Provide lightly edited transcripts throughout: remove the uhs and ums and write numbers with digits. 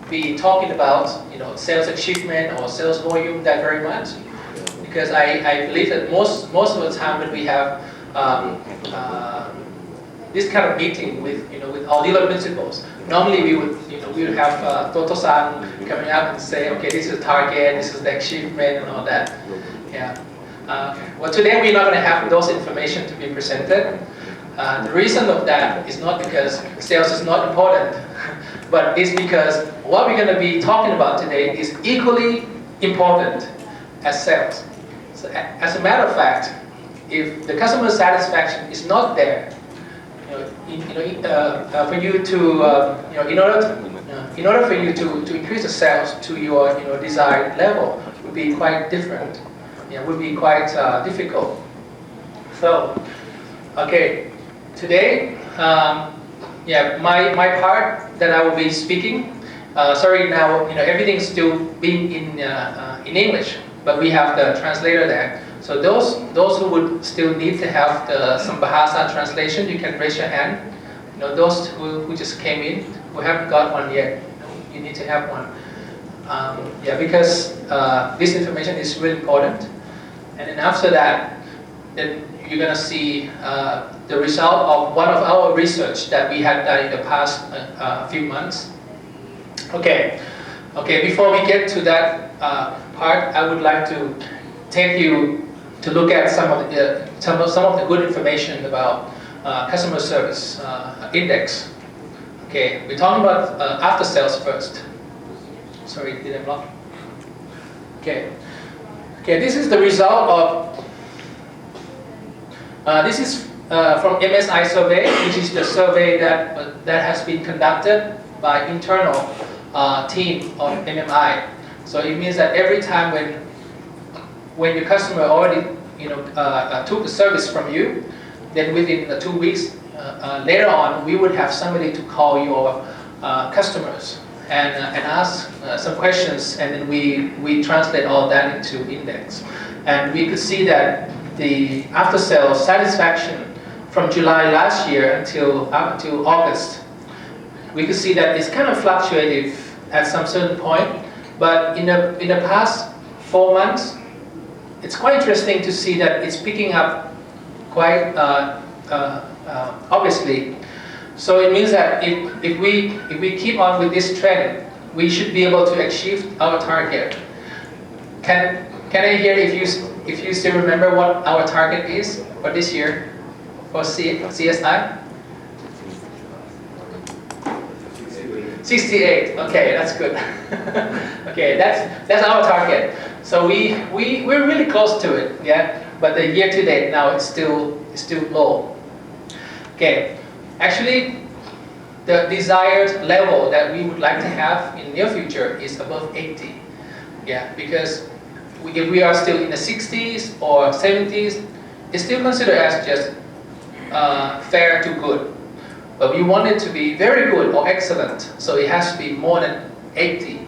be talking about sales achievement or sales volume that very much, because I believe that most of the time when we have this kind of meeting with with our dealer principals, normally we would have Toto-san coming up and say, okay, this is the target, this is the achievement, and all that. Yeah. Well, today we're not going to have those information to be presented. The reason of that is not because sales is not important, but it's because what we're going to be talking about today is equally important as sales. So, as a matter of fact, if the customer satisfaction is not there, for you to, in order for you to increase the sales to your desired level, would be quite different. Would be quite difficult. So, okay, today, my part that I will be speaking. Sorry, now everything's still being in English, but we have the translator there. So those who would still need to have some Bahasa translation, you can raise your hand. Those who just came in, who haven't got one yet, you need to have one. Because this information is really important. And then after that, then you're going to see the result of one of our research that we had done in the past few months. Okay. Before we get to that part, I would like to take you to look at some of the good information about customer service index. Okay, we're talking about after sales first. Sorry, did I block? Okay, this is the result of. This is from MSI survey, which is the survey that has been conducted by internal team of MMI. So it means that every time when your customer already took the service from you, then within 2 weeks later on, we would have somebody to call your customers and ask some questions, and then we translate all that into index. And we could see that the after-sales satisfaction from July last year until August, we could see that it's kind of fluctuative at some certain point, but in the past 4 months, it's quite interesting to see that it's picking up quite obviously. So it means that if we keep on with this trend, we should be able to achieve our target. Can I hear if you still remember what our target is for this year for CSI? 68. Okay, that's good. Okay, that's our target. So we're really close to it, yeah. But the year to date now it's still low. Okay, actually, the desired level that we would like to have in the near future is above 80. Yeah, because if we are still in the 60s or 70s, it's still considered as just fair to good. But we want it to be very good or excellent, so it has to be more than 80.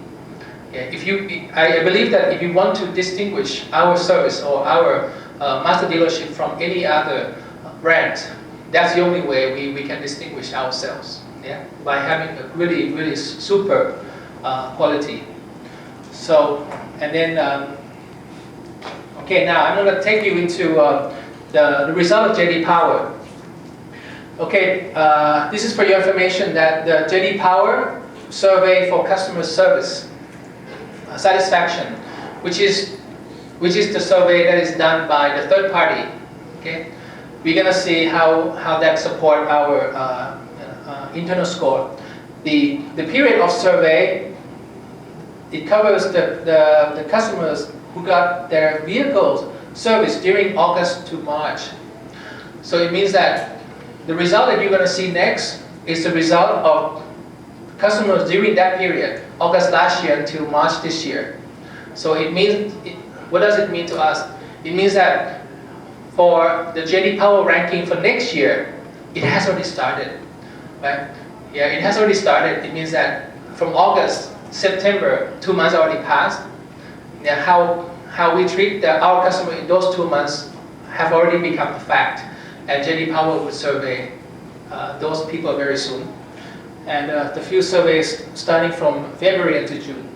Yeah, I believe that if you want to distinguish our service or our master dealership from any other brand, that's the only way we can distinguish ourselves. Yeah, by having a really super quality. So, and then okay, now I'm going to take you into the result of JD Power. Okay, this is for your information that the JD Power survey for customer service satisfaction, which is the survey that is done by the third party. Okay, we're gonna see how that support our internal score. The period of survey, it covers the customers who got their vehicles serviced during August to March. So it means that the result that you're going to see next is the result of customers during that period, August last year until March this year. So it means, what does it mean to us? It means that for the JD Power ranking for next year, it has already started, right? Yeah, it has already started. It means that from August, September, 2 months already passed. Yeah, how we treat our customer in those 2 months have already become a fact. And JD Power will survey those people very soon. and the field surveys starting from February until June.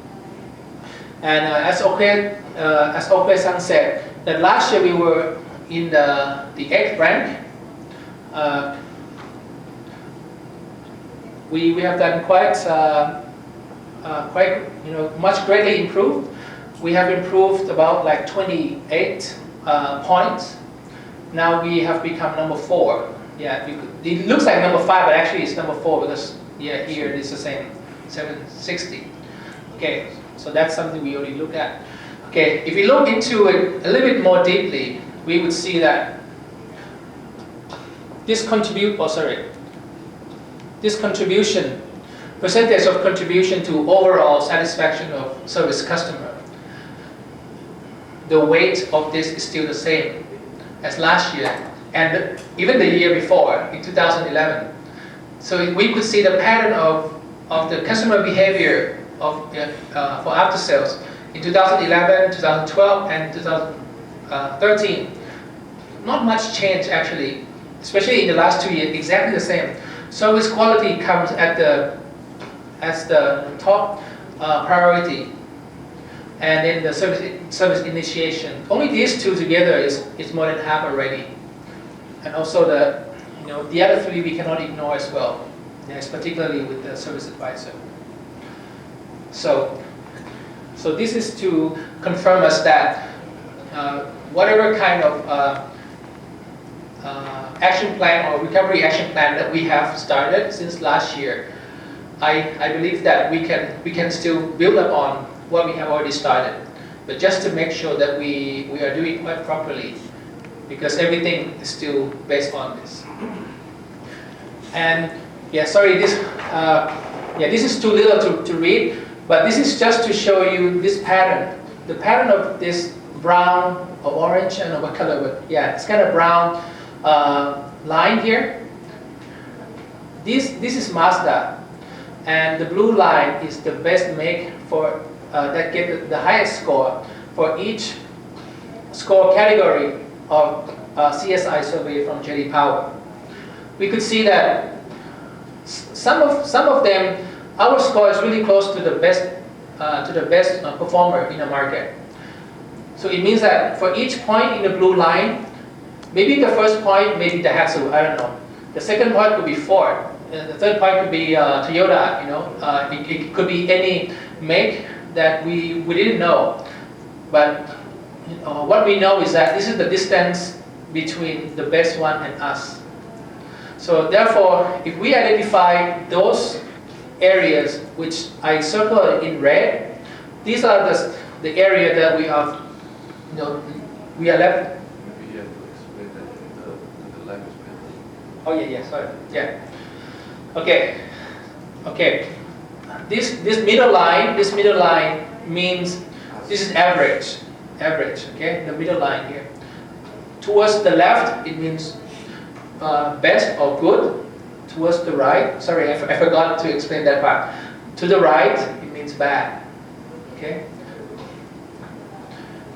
And as Okwe-san said, that last year we were in the 8th rank. We have done quite much greatly improved. We have improved about like 28 points. Now we have become number 4. Yeah, it looks like number 5, but actually it's number 4 because yeah, here it is the same, 760. Okay, so that's something we already look at. Okay, if we look into it a little bit more deeply, we would see that this contribution, percentage of contribution to overall satisfaction of service customer, the weight of this is still the same as last year and even the year before in 2011. So we could see the pattern of the customer behavior for after sales in 2011, 2012, and 2013. Not much change actually, especially in the last 2 years, exactly the same. Service quality comes as the top priority, and then the service initiation. Only these two together is more than half already, and also the other 3 we cannot ignore as well. Yes, particularly with the service advisor. So this is to confirm us that whatever kind of action plan or recovery action plan that we have started since last year, I believe that we can still build upon what we have already started, but just to make sure that we are doing quite properly, because everything is still based on this. And yeah, sorry, this is too little to read, but this is just to show you this pattern, the pattern of this brown or orange, I don't know what color, but yeah, it's kind of brown line here. This is Mazda, and the blue line is the best make for that get the highest score for each score category of CSI survey from JD Power. We could see that some of them, our score is really close to the best performer in the market. So it means that for each point in the blue line, maybe the first point may be the Daihatsu, I don't know. The second point could be Ford. The third point could be Toyota. It could be any make that we didn't know. But what we know is that this is the distance between the best one and us. So therefore, if we identify those areas which I circled in red, these are the area that we are left. Maybe you have to explain that in the language panel. Oh yeah, sorry. Yeah. Okay. This middle line means this is average. Okay, the middle line here. Towards the left, it means best or good. Towards the right, sorry, I forgot to explain that part. To the right, it means bad. Okay.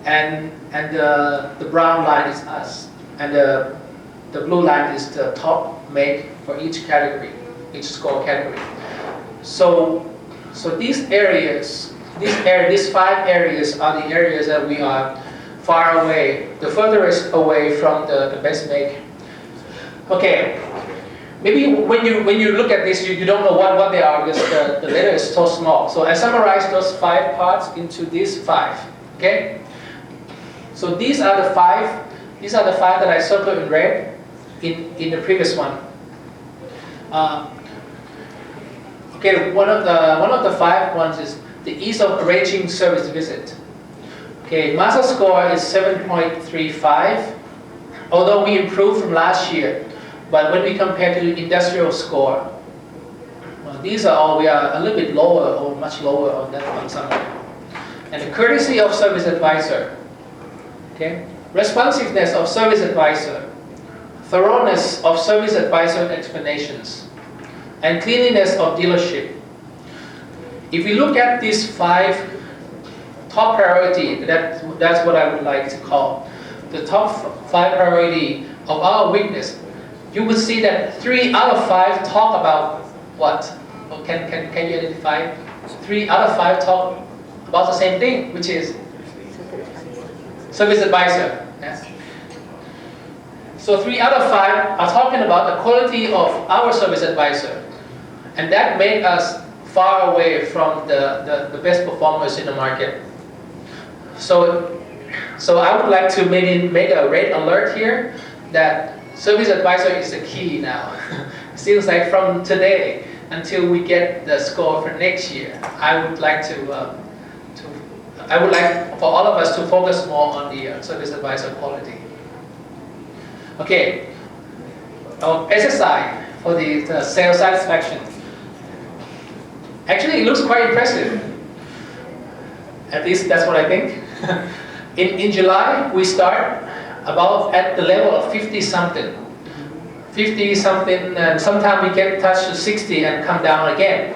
And the brown line is us, and the blue line is the top make for each category, each score category. So these areas, these 5 areas are the areas that we are far away, the furthest away from the best make. Okay, maybe when you look at this, you don't know what they are because the letter is so small. So I summarized those 5 parts into these 5. Okay. So these are the 5. These are the 5 that I circled in red in the previous one. Okay, one of the 5 ones is the ease of arranging service visit. Okay, Mazda score is 7.35, although we improved from last year. But when we compare to the industrial score, these are all, we are a little bit lower or much lower on that one somewhere. And the courtesy of service advisor, okay, responsiveness of service advisor, thoroughness of service advisor explanations, and cleanliness of dealership. If we look at these 5 top priority, that's what I would like to call the top 5 priority of our weakness. You would see that 3 out of 5 talk about what? Or can you identify 3 out of 5 talk about the same thing, which is service advisor? Yes. So 3 out of 5 are talking about the quality of our service advisor, and that made us far away from the best performers in the market. So I would like to maybe make a red alert here that service advisor is the key now. It seems like from today until we get the score for next year, I would like for all of us to focus more on the service advisor quality. Okay, our SSI for the sales satisfaction. Actually, it looks quite impressive. At least that's what I think. In July, we start about at the level of 50 something, and sometimes we get touched to 60 and come down again.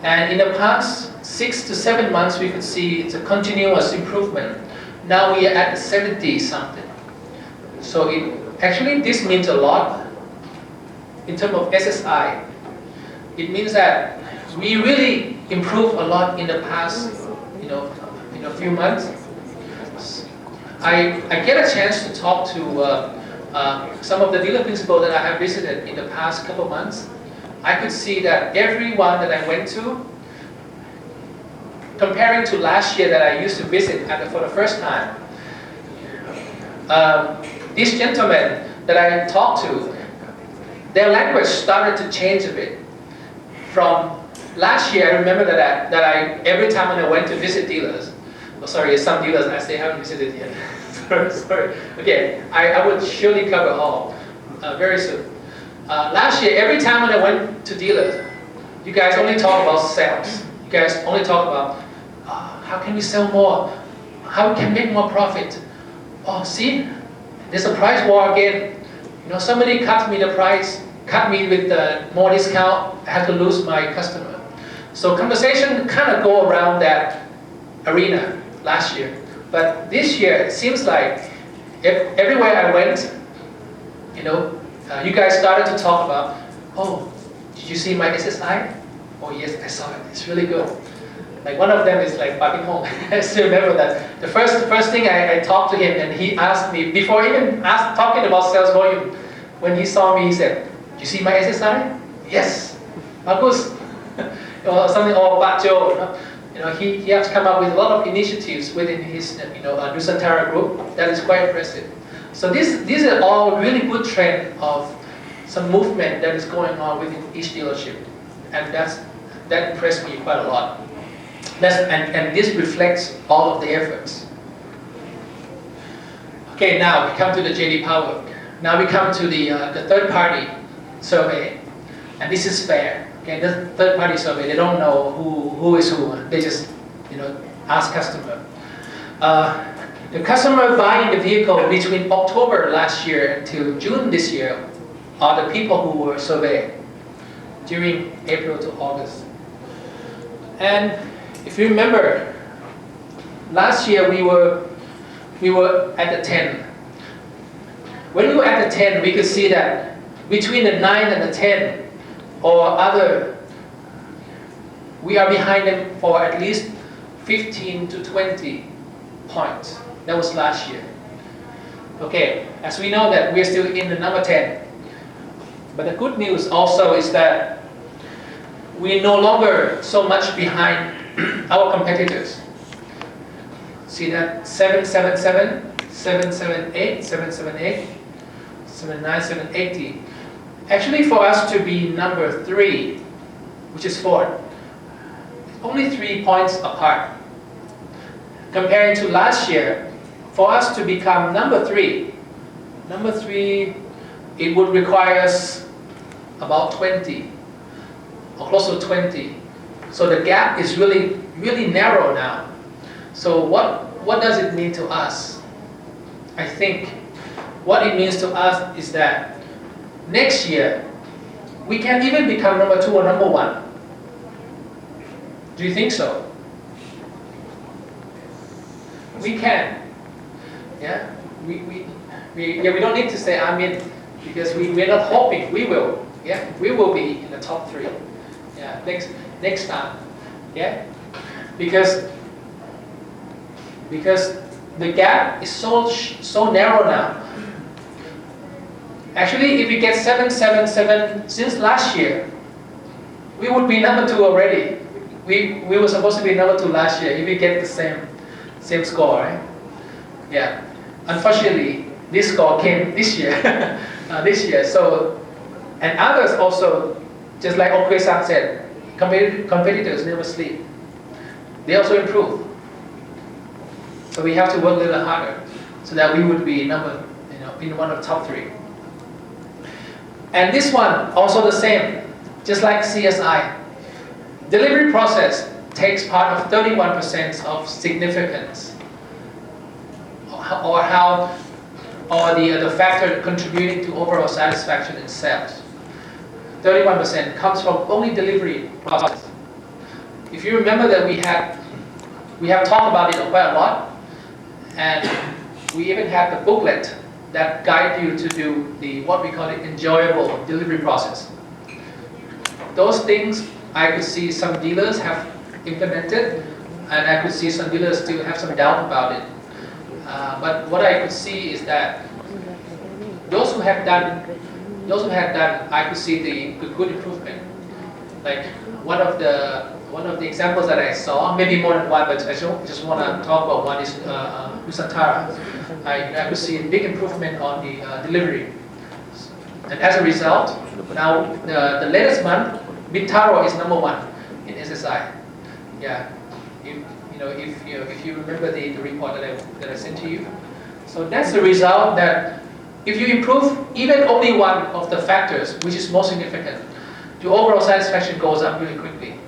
And in the past 6 to 7 months, we could see it's a continuous improvement. Now we are at 70 something. So actually this means a lot in terms of SSI. It means that we really improved a lot in the past, in a few months. I get a chance to talk to some of the dealer principals that I have visited in the past couple months. I could see that everyone that I went to, comparing to last year that I used to visit for the first time, these gentlemen that I talked to, their language started to change a bit. From last year, I remember that I every time when I went to visit dealers, sorry, some dealers I still haven't visited yet. sorry. Okay, I would surely cover all very soon. Last year, every time when I went to dealers, you guys only talk about sales. You guys only talk about how can we sell more, how we can make more profit. Oh, see, there's a price war again. Somebody cut me the price, cut me with more discount. I have to lose my customer. So conversation kind of go around that arena last year. But this year, it seems like everywhere I went, you guys started to talk about, oh, did you see my SSI? Oh yes, I saw it. It's really good. Like one of them is like back home. I still remember that. The first thing I talked to him, and he asked me, before even talking about sales volume, when he saw me, he said, "Do you see my SSI?" Yes. Bagus. Something all about Joe. He has come up with a lot of initiatives within his Nusantara group. That is quite impressive. So these are all really good trend of some movement that is going on within each dealership, and that impressed me quite a lot. And this reflects all of the efforts. Okay, now we come to the JD Power. Now we come to the third-party survey, and this is fair. Okay, the third-party survey, they don't know who is who. They just ask customer. The customer buying the vehicle between October last year to June this year are the people who were surveyed during April to August. And if you remember, last year we were at the 10. When we were at the 10, we could see that between the 9 and the 10 or other, we are behind them for at least 15 to 20 points. That was last year. Okay, as we know that we're still in the number 10. But the good news also is that we're no longer so much behind our competitors. See that 777, 778, 778, 79, 780. Actually, for us to be number 3, which is Ford, only 3 points apart. Comparing to last year, for us to become number 3, it would require us about 20, or close to 20. So the gap is really, really narrow now. So what does it mean to us? I think what it means to us is that next year, we can even become number 2 or number 1. Do you think so? We can. Yeah? We don't need to say amen, because we're not hoping. We will. Yeah? We will be in the top 3. Yeah, next time. Yeah, because the gap is so narrow now. Actually, if we get 777 since last year, we would be number 2 already. We were supposed to be number 2 last year if we get the same score, right? Yeah. Unfortunately, this score came this year. So, and others also, just like Okue-san said, competitors never sleep. They also improve. So we have to work a little harder so that we would be in one of the top 3. And this one also the same, just like CSI. Delivery process takes part of 31% of significance, or the factor contributing to overall satisfaction in sales. 31% comes from only delivery process. If you remember that we have talked about it quite a lot, and we even have the booklet that guide you to do what we call the enjoyable delivery process. Those things I could see some dealers have implemented, and I could see some dealers still have some doubt about it. But what I could see is that those who have done, I could see the good improvement. Like one of the examples that I saw, maybe more than one, but I just want to talk about one is Nusantara. I could see a big improvement on the delivery, and as a result, now the latest month, Bintaro is number 1 in SSI. Yeah, if you remember the report that I sent to you. So that's the result, that if you improve even only one of the factors, which is most significant, your overall satisfaction goes up really quickly.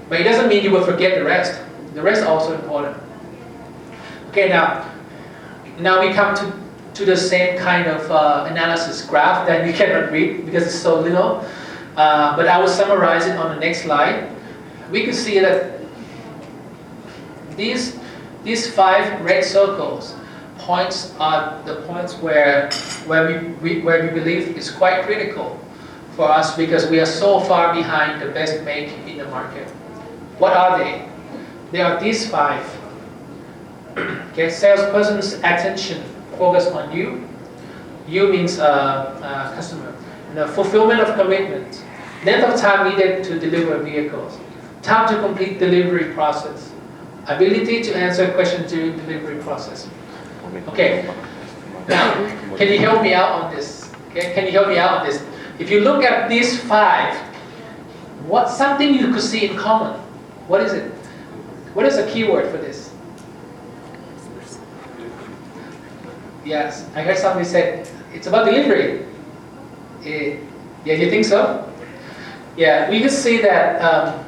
But it doesn't mean you will forget the rest. The rest is also important. Okay, now we come to the same kind of analysis graph that you cannot read because it's so little. But I will summarize it on the next slide. We could see that these 5 red circles points are the points where we believe is quite critical for us, because we are so far behind the best make in the market. What are they? They are these 5. Okay, salesperson's attention focus on you. You means customer. The fulfillment of commitment. Length of time needed to deliver vehicles. Time to complete delivery process. Ability to answer questions during delivery process. Okay. Now, can you help me out on this? Okay, can you help me out on this? If you look at these 5, what's something you could see in common? What is it? What is a keyword for this? Yes, I heard somebody said it's about delivery. Yeah, you think so? Yeah, we could see that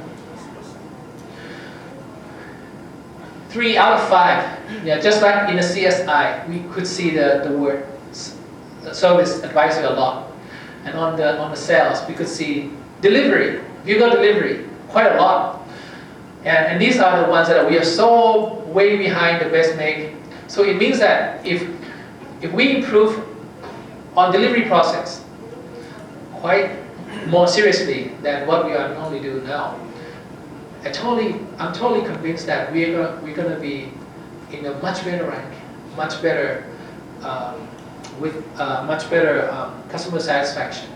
3 out of 5. Yeah, just like in the CSI, we could see the word service advisor a lot, and on the sales, we could see delivery, vehicle delivery, quite a lot. And these are the ones that we are so way behind the best make. So it means that if we improve on delivery process quite more seriously than what we are normally doing now, I'm totally convinced that we're gonna be in a much better rank, much better with much better customer satisfaction.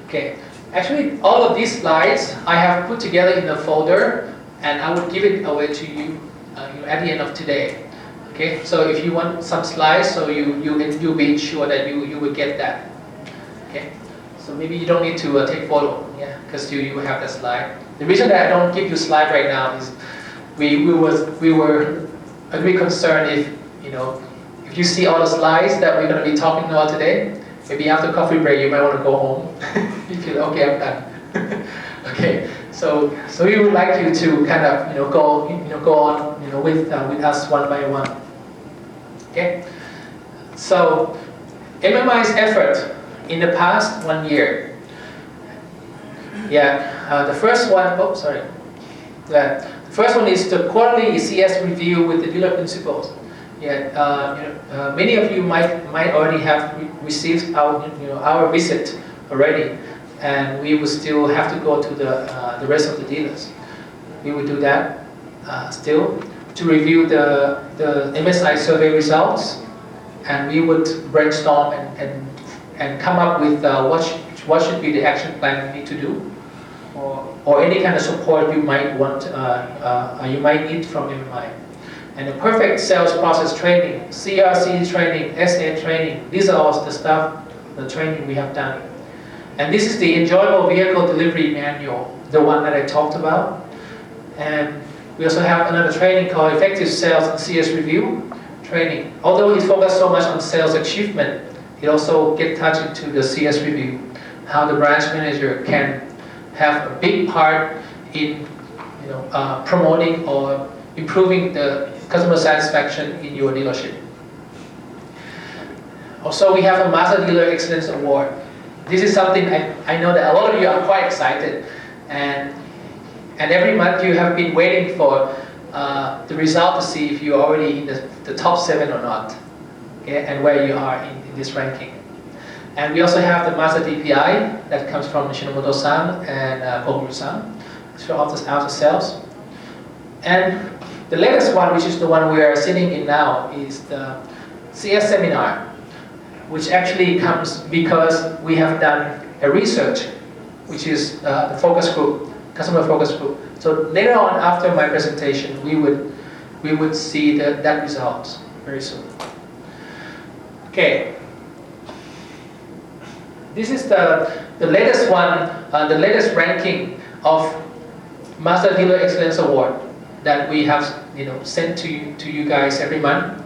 Okay, actually all of these slides I have put together in a folder, and I would give it away to you, at the end of today. Okay, so if you want some slides, so you'll be sure that you will get that. Okay, so maybe you don't need to take photo, yeah, because you have that slide. The reason that I don't give you slide right now is we were a bit concerned if you see all the slides that we're going to be talking about today, maybe after coffee break you might want to go home. You feel okay, I'm done. Okay, so we would like you to kind of go on with us one by one. Okay, so MMI's effort in the past 1 year. Yeah, the first one. Oh, sorry. The first one is the quarterly ECS review with the dealer principals. Yeah, many of you might already have received our visit already, and we would still have to go to the rest of the dealers. We would do that still to review the MSI survey results, and we would brainstorm and come up with what should be the action plan we need to do, or any kind of support you might want, you might need from MMI. And the perfect sales process training, CRC training, SA training, these are all the stuff, the training we have done. And this is the Enjoyable Vehicle Delivery Manual, the one that I talked about. And we also have another training called Effective Sales and CS Review training. Although it focuses so much on sales achievement, it also gets touched into the CS Review, how the branch manager can have a big part in promoting or improving the customer satisfaction in your dealership. Also, we have a Master Dealer Excellence Award. This is something I know that a lot of you are quite excited, and every month you have been waiting for the result to see if you're already in the top 7 or not, okay, and where you are in this ranking. And we also have the Master DPI that comes from Shinomoto-san and Koguru-san, so after sales. And the latest one, which is the one we are sitting in now, is the CS Seminar, which actually comes because we have done a research, which is the focus group, customer focus group. So later on, after my presentation, we would see that result very soon. Okay. This is the latest one, the latest ranking of Master Dealer Excellence Award that we have sent to you guys every month.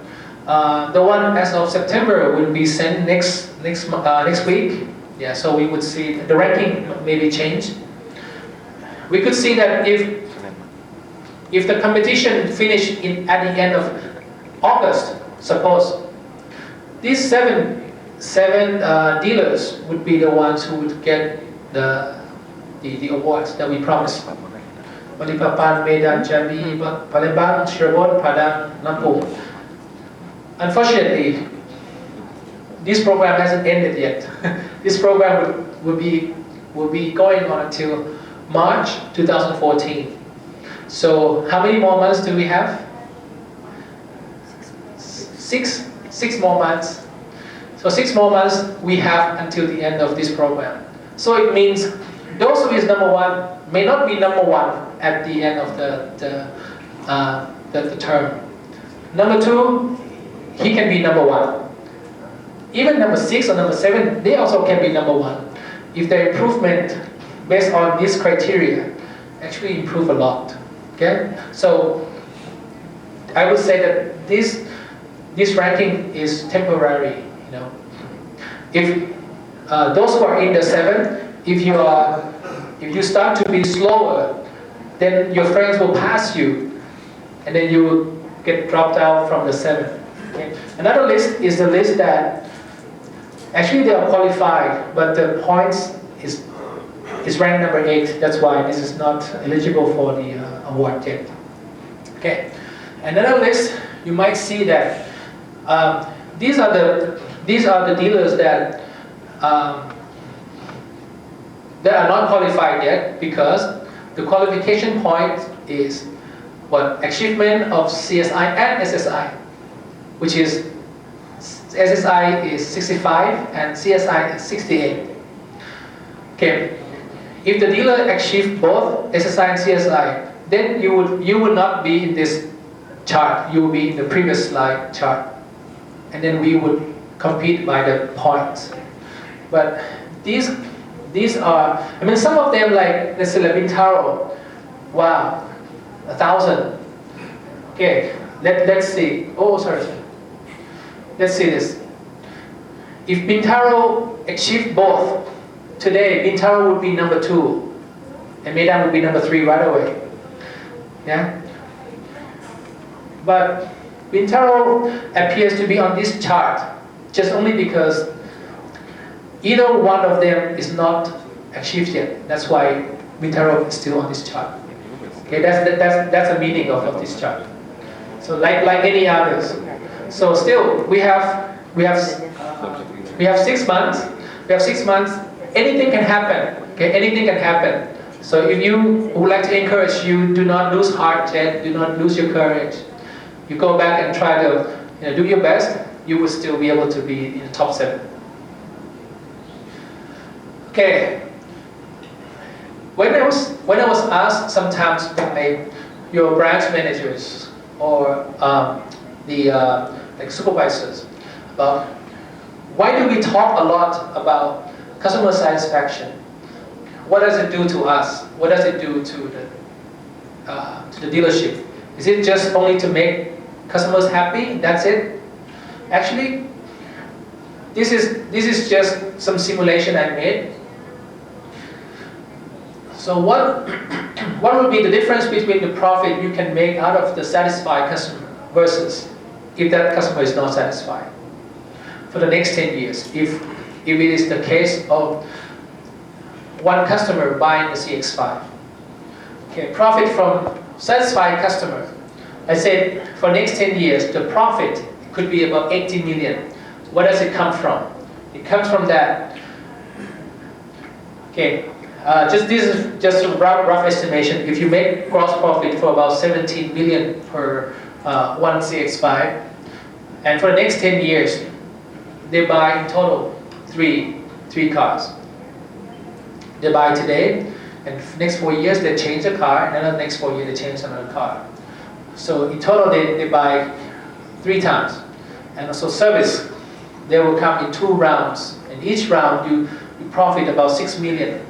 The one as of September will be sent next week. Yeah, so we would see the ranking maybe change. We could see that if the competition finished at the end of August, suppose these seven dealers would be the ones who would get the awards that we promised. Balikpapan, Medan, Jambi, Palembang, Cirebon, Padang, Lampung. Unfortunately, this program hasn't ended yet. This program will be going on until March 2014. So how many more months do we have? Six more months. So 6 more months we have until the end of this program. So it means those who is number 1 may not be number 1 at the end of the term. Number 2, he can be number 1. Even number 6 or number 7, they also can be number 1. If their improvement based on this criteria actually improve a lot. Okay? So I would say that this ranking is temporary. If those who are in the 7, if you start to be slower, then your friends will pass you, and then you will get dropped out from the 7. Okay? Another list is the list that actually they are qualified, but the points is ranked number 8. That's why this is not eligible for the award yet. Okay. Another list, you might see that these are the dealers that are not qualified yet, because the qualification point is what? Achievement of CSI and SSI, which is SSI is 65 and CSI is 68. Okay, if the dealer achieved both SSI and CSI, then you would not be in this chart. You will be in the previous slide chart, and then we would compete by the points. But these are, I mean, some of them, like let's say Bintaro, wow, 1,000. Okay, let's see. Oh, sorry. Let's see this. If Bintaro achieved both today, Bintaro would be number 2, and Medan would be number 3 right away. Yeah. But Bintaro appears to be on this chart just only because either one of them is not achieved yet. That's why Bintaro is still on this chart. Okay, that's the meaning of this chart. So like any others. So still we have 6 months. We have 6 months. Anything can happen. Okay, anything can happen. So if you would like to encourage you, do not lose heart yet, do not lose your courage. You go back and try to do your best, you will still be able to be in the top 7. Okay. When I was asked sometimes by your branch managers or like supervisors about why do we talk a lot about customer satisfaction? What does it do to us? What does it do to the dealership? Is it just only to make customers happy? That's it? Actually, this is just some simulation I made. So what would be the difference between the profit you can make out of the satisfied customer versus if that customer is not satisfied for the next 10 years? If it is the case of one customer buying the CX-5. Okay, profit from satisfied customer. I said for next 10 years, the profit could be about 80 million. Where does it come from? It comes from that. Okay, this is just a rough estimation. If you make gross profit for about 17 million per one CX-5, and for the next 10 years, they buy in total three cars. They buy today, and next 4 years they change the car, and then the next 4 years they change another car. So in total they buy 3 times. And also service, they will come in 2 rounds, and each round you profit about 6 million.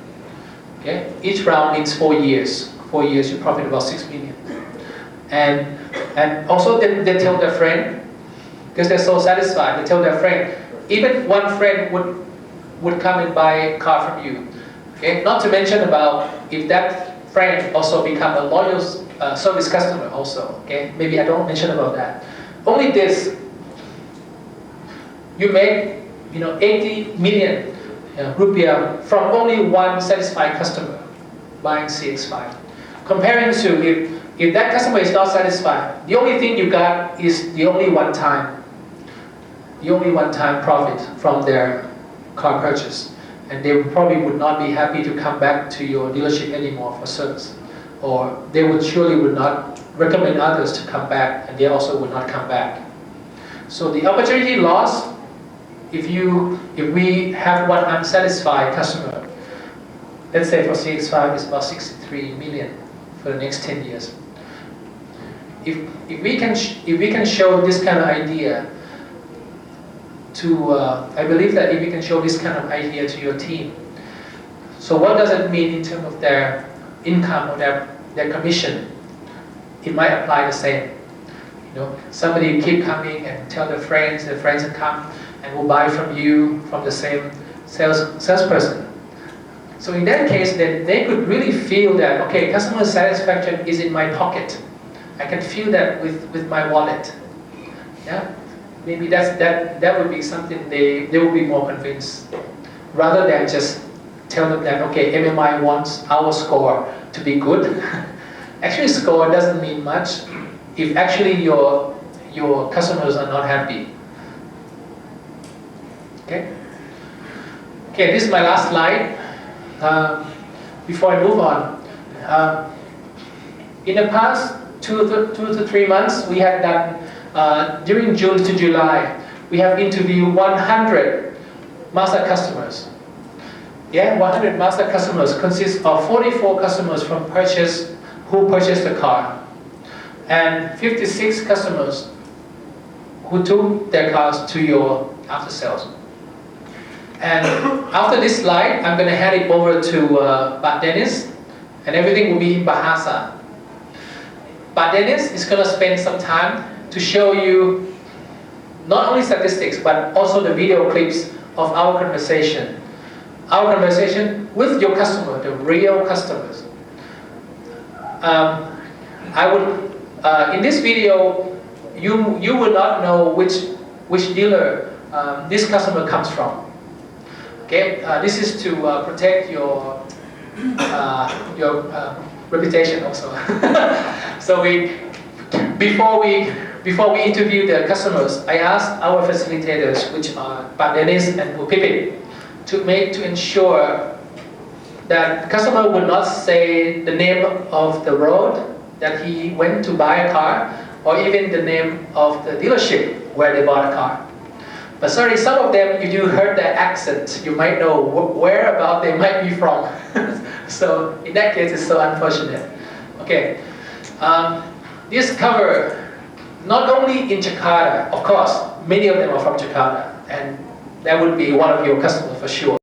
Okay, each round means 4 years. 4 years you profit about 6 million. And also they tell their friend, because they're so satisfied, they tell their friend, even one friend would come and buy a car from you. Okay, not to mention about if that friend also become a loyal service customer also. Okay, maybe I don't mention about that. Only this, you make 80 million rupiah from only one satisfied customer buying CX-5. Comparing to if that customer is not satisfied, the only thing you got is the only one-time profit from their car purchase. And they probably would not be happy to come back to your dealership anymore for service. Or they would not recommend others to come back, and they also would not come back. So the opportunity loss, if we have one unsatisfied customer, let's say for CX-5 is about 63 million for the next 10 years. If we can show this kind of idea I believe that if you can show this kind of idea to your team, so what does it mean in terms of their income or their commission? It might apply the same. Somebody keep coming and tell their friends will come and will buy from you, from the same salesperson. So in that case, then they could really feel that, okay, customer satisfaction is in my pocket. I can feel that with my wallet. Yeah. Maybe that would be something they will be more convinced, rather than just tell them that, okay, MMI wants our score to be good. Actually, score doesn't mean much if actually your customers are not happy. Okay, this is my last slide. Before I move on, in the past 2 to 3 months, we have done. During June to July, we have interviewed 100 Mazda customers. 100 Mazda customers consists of 44 customers who purchased the car, and 56 customers who took their cars to your after sales. And after this slide, I'm going to hand it over to Pak Dennis, and everything will be in Bahasa. Pak Dennis is going to spend some time to show you not only statistics but also the video clips of our conversation with your customer, the real customers. In this video, you will not know which dealer this customer comes from. Okay, this is to protect your reputation also. So before we interview the customers, I asked our facilitators, which are Pak Dennis and Bu Pipit, to ensure that customer would not say the name of the road that he went to buy a car, or even the name of the dealership where they bought a car. But sorry, some of them, if you heard their accent, you might know where about they might be from. So in that case, it's so unfortunate. Okay, this cover not only in Jakarta, of course, many of them are from Jakarta, and that would be one of your customers for sure.